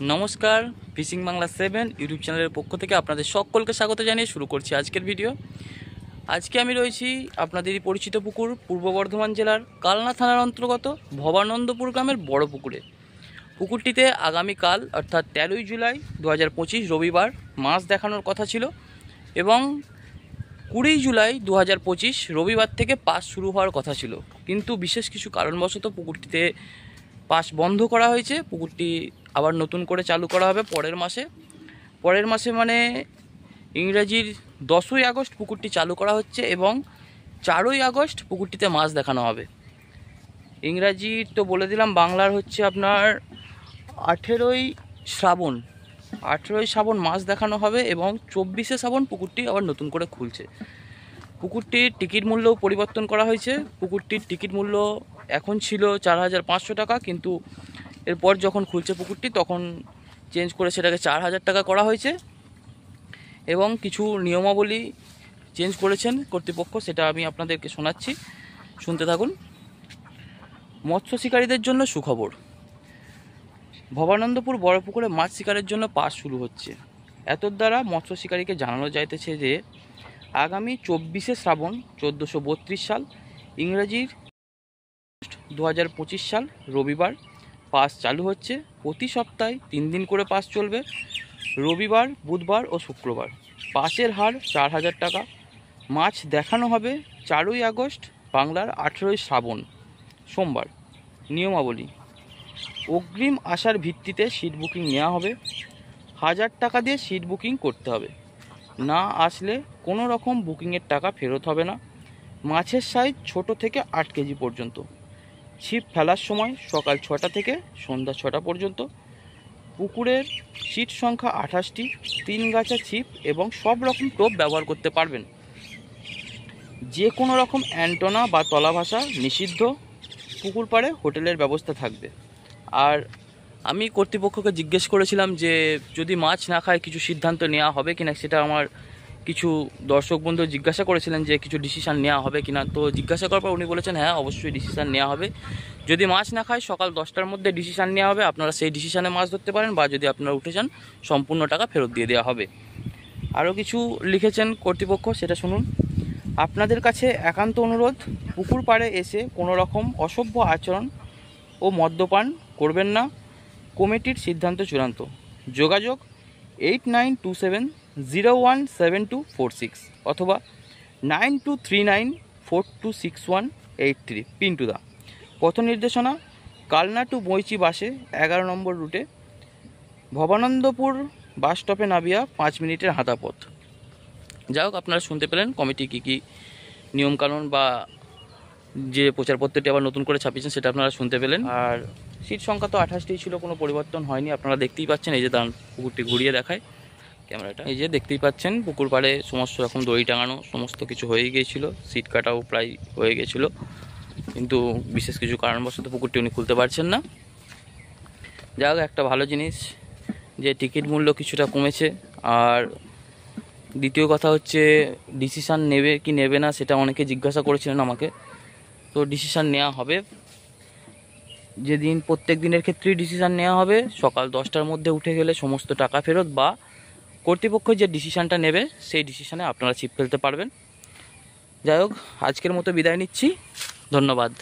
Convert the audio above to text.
নমস্কার, fishing Bangla 7 YouTube চ্যানেলের পক্ষ থেকে আপনাদের সকলকে স্বাগত জানিয়ে শুরু করছি আজকের ভিডিও। আজকে আমি রয়েছি আপনাদেরই পরিচিত পুকুর পূর্ব বর্ধমান জেলার কালনা থানার অন্তর্গত ভবানন্দপুর গ্রামের বড় পুকুরে। পুকুরটিতে আগামীকাল অর্থাৎ 13ই জুলাই 2025 রবিবার মাছ দেখানোর কথা ছিল এবং 20 জুলাই 2025 রবিবার থেকে পাস শুরু হওয়ার কথা ছিল, কিন্তু বিশেষ কিছু কারণবশত পুকুরটিতে পাস বন্ধ করা হয়েছে। পুকুরটি আবার নতুন করে চালু করা হবে পরের মাসে মানে ইংরেজির 10ই আগস্ট পুকুরটি চালু করা হচ্ছে এবং 4ই আগস্ট পুকুরটিতে মাছ দেখানো হবে। ইংরাজি তো বলে দিলাম, বাংলার হচ্ছে আপনার 18ই শ্রাবণ মাছ দেখানো হবে এবং 24শে শ্রাবণ পুকুরটি আবার নতুন করে খুলছে। পুকুরটির টিকিট মূল্যও পরিবর্তন করা হয়েছে। পুকুরটির টিকিট মূল্য এখন ছিল 4500 টাকা, কিন্তু এরপর যখন খুলছে পুকুরটি তখন চেঞ্জ করে সেটাকে 4000 টাকা করা হয়েছে এবং কিছু নিয়মাবলী চেঞ্জ করেছেন কর্তৃপক্ষ, সেটা আমি আপনাদেরকে শোনাচ্ছি, শুনতে থাকুন। মৎস্য শিকারীদের জন্য সুখবর, ভবানন্দপুর বড় পুকুরে মাছ শিকারের জন্য পাস শুরু হচ্ছে। এতর দ্বারা মৎস্য শিকারীকে জানানো যাইতেছে যে আগামী 24শে শ্রাবণ 1432 সাল ইংরেজির 2025 সাল রবিবার পাস চালু হচ্ছে। প্রতি সপ্তাহে 3 দিন করে পাস চলবে, রবিবার, বুধবার ও শুক্রবার। পাসের হার 4000 টাকা। মাছ দেখানো হবে 4ই আগস্ট বাংলার 18ই শ্রাবণ সোমবার। নিয়মাবলী, অগ্রিম আসার ভিত্তিতে সিট বুকিং নেওয়া হবে। 1000 টাকা দিয়ে সিট বুকিং করতে হবে। না আসলে কোনো রকম বুকিংয়ের টাকা ফেরত হবে না। মাছের সাইজ ছোট থেকে 8 কেজি পর্যন্ত। ছিপ ফেলার সময় সকাল 6টা থেকে সন্ধ্যা 6টা পর্যন্ত। পুকুরের সিট সংখ্যা 28টি। 3 গাছা ছিপ এবং সব রকম টোপ ব্যবহার করতে পারবেন। যে কোনো রকম অ্যান্টেনা বা তলা ভাষা নিষিদ্ধ। পুকুর পাড়ে হোটেলের ব্যবস্থা থাকবে। আর আমি কর্তৃপক্ষকে জিজ্ঞেস করেছিলাম যে যদি মাছ না খায় কিছু সিদ্ধান্ত নেওয়া হবে কিনা, সেটা আমার কিছু দর্শক বন্ধু জিজ্ঞাসা করেছিলেন যে কিছু ডিসিশান নেওয়া হবে কিনা। তো জিজ্ঞাসা করার পর উনি বলেছেন হ্যাঁ, অবশ্যই ডিসিশান নেওয়া হবে। যদি মাছ না খায় সকাল 10টার মধ্যে ডিসিশান নেওয়া হবে, আপনারা সেই ডিসিশানে মাছ ধরতে পারেন, বা যদি আপনারা উঠে যান সম্পূর্ণ টাকা ফেরত দিয়ে দেওয়া হবে। আরও কিছু লিখেছেন কর্তৃপক্ষ, সেটা শুনুন। আপনাদের কাছে একান্ত অনুরোধ, পুকুর পাড়ে এসে কোনো রকম অসভ্য আচরণ ও মদ্যপান করবেন না। কমিটির সিদ্ধান্ত চূড়ান্ত। যোগাযোগ 8927017246 অথবা 9239426183 পিন্টুদা। পথ নির্দেশনা, কালনা টু বইচি বাসে 11 নম্বর রুটে, ভবানন্দপুর বাস স্টপে নামিয়া 5 মিনিটের হাঁটা পথ। যাই হোক, আপনারা শুনতে পেলেন কমিটি কী কী নিয়মকানুন বা যে প্রচারপত্রটি আবার নতুন করে ছাপিয়েছেন সেটা আপনারা শুনতে পেলেন। আর সিট সংখ্যা তো 28টি ছিল, কোনো পরিবর্তন হয়নি। আপনারা দেখতেই পাচ্ছেন, এই যে দাঁড়ান পুকুরটি ঘুরিয়ে দেখায় ক্যামেরাটা, এই যে দেখতেই পাচ্ছেন পুকুর পাড়ে সমস্ত রকম দড়ি টাঙানো সমস্ত কিছু হয়ে গিয়েছিল, সিট কাটাও প্রায় হয়ে গেছিলো, কিন্তু বিশেষ কিছু কারণবশত পুকুরটি উনি খুলতে পারছেন না। যাই হোক, একটা ভালো জিনিস যে টিকিট মূল্য কিছুটা কমেছে। আর দ্বিতীয় কথা হচ্ছে ডিসিশান নেবে কি নেবে না সেটা অনেকে জিজ্ঞাসা করেছিলেন আমাকে, তো ডিসিশান নেওয়া হবে। যেদিন প্রত্যেক দিনের ক্ষেত্রেই ডিসিশান নেওয়া হবে, সকাল 10টার মধ্যে উঠে গেলে সমস্ত টাকা ফেরত, বা কর্তৃপক্ষ যে ডিসিশানটা নেবে সেই ডিসিশানে আপনারা ছিপ ফেলতে পারবেন। যাই হোক, আজকের মতো বিদায় নিচ্ছি, ধন্যবাদ।